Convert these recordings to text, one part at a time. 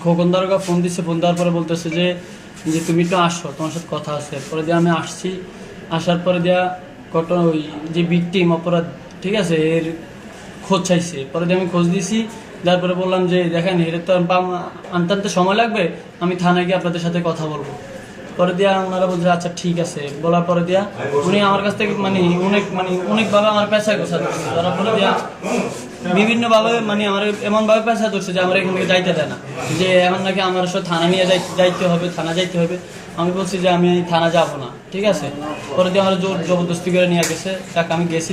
খোকনদারকে phone দিচ্ছে, phone দেওয়ার পরে বলতেছে যে তুমি একটু আসো, তোমার সাথে কথা আছে। পরে দিয়ে আমি আসছি, আসার পরে দেওয়া ঘটনা ওই যে ভিকটিম অপরাধ, ঠিক আছে, এর খোঁজ চাইছে। পরে দিয়ে আমি খোঁজ দিয়েছি, তারপরে বললাম যে দেখেন এর তো আনতে আনতে সময় লাগবে, আমি থানায় গিয়ে আপনাদের সাথে কথা বলবো। পরে দিয়া ওনারা বলছে আচ্ছা ঠিক আছে। বলার পরে দিয়া উনি আমার কাছ থেকে অনেকভাবে আমার পেশায় গোছা ধরছে। ধরার পরে দিয়া বিভিন্নভাবে আমার এমনভাবে পেশা ধরছে যে আমার এখান থেকে যাইতে দেয় না, যে এখন নাকি আমার সাথে থানা নিয়ে যাইতে হবে, থানা যাইতে হবে। আমি বলছি যে আমি থানা যাব না, ঠিক আছে। পরে দিয়ে আমার জোর জবরদস্তি করে নিয়ে গেছে, তাকে আমি গেছি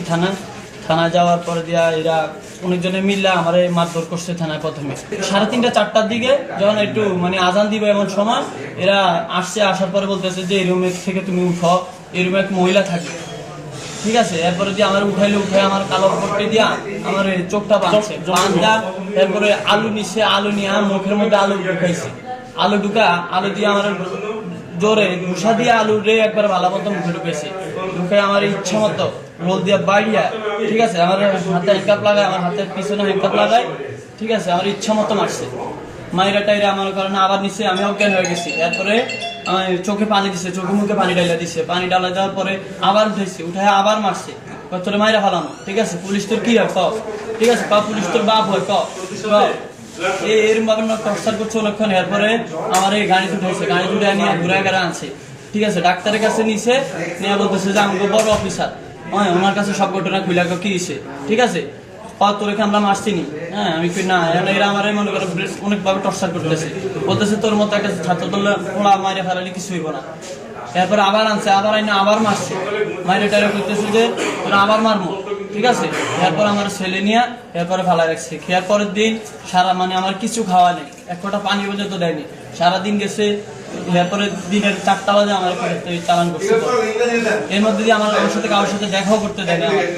থানা যাওয়ার পরে দিয়া এরা অনেকজনে মিললে আমার মারধর করছে থানায়। প্রথমে 3:30 4টার দিকে যখন একটু আজান দিবে এমন সময় এরা আসছে। আসার পরে বলতেছে যে এই রুমের থেকে তুমি উঠো, এই রুমে এক মহিলা থাকে, ঠিক আছে। এরপরে দিয়ে আমার উঠাই আমার কালো পট্টি দিয়া আমার চোখটা বাঁধছে, বাঁধা এরপরে আলু নিচ্ছে, আলু নিয়ে মুখের মধ্যে আলু ঢুকাইছে, আলু দিয়ে আমার জোরে ঘুষা দিয়ে আলু রে একবার ভালো মতো মুখে ঢুকেছে, ঢুকে আমার ইচ্ছা মতো রোল দিয়ে বাড়িয়া, ঠিক আছে, আমার হাতে হ্যান্ডকাপ লাগায়, আমার হাতের পিছনে হ্যান্ডকাপ লাগায়, ঠিক আছে, আমার ইচ্ছা মতো মারছে। মাইরা টাইরা আমার কারণে আবার নিচে আমি অজ্ঞান হয়ে গেছি। এরপরে আমার চোখে পানি দিছে, চোখে মুখে পানি ডালা দিছে, পানি ডালা দেওয়ার পরে আবার উঠেছে, উঠায় আবার মারছে, তোরে মাইরা ফেলানো, ঠিক আছে, পুলিশ তোর কি হয় ক, ঠিক আছে, পুলিশ তোর বাপ হয় ক। এরকম ভাবে টর্চার করছে অনেকক্ষণ। এরপরে আমার এই গাড়ি উঠেছে, গাড়ি উঠে নিয়ে ঘুরে গেড়ে আনছে, ঠিক আছে, ডাক্তারের কাছে নিছে, নিয়ে বলতেছে যে আমাকে বড় অফিসার, হ্যাঁ ওনার কাছে সব ঘটনা খুলে কি দিছে, ঠিক আছে, তোর এখানে আমরা মারছি নি, হ্যাঁ আমি না, এরা আমার মনে করো অনেকভাবে টর্চার করতেছে, বলতেছে তোর মতো একটা ছাত্র দলে ওরা মাইরে ফেলালে কিছু হইব না। এরপরে আবার আনছে, আবার আইনে আবার মারছে, মাইরে টাইরে করতেছে যে তোরা আবার মারবো, ঠিক আছে। এরপর আমার ছেলে নিয়ে এরপরে ফালা রাখছে। খেয়ার পরের দিন সারা আমার কিছু খাওয়া নেই, এক ফোঁটা পানি পর্যন্ত দেয়নি, সারাদিন গেছে। এরপরে দিনের 4টা বাজে আমার চালান করছে, এর মধ্যে দিয়ে আমার সাথে কারোর সাথে দেখাও করতে দেয়নি।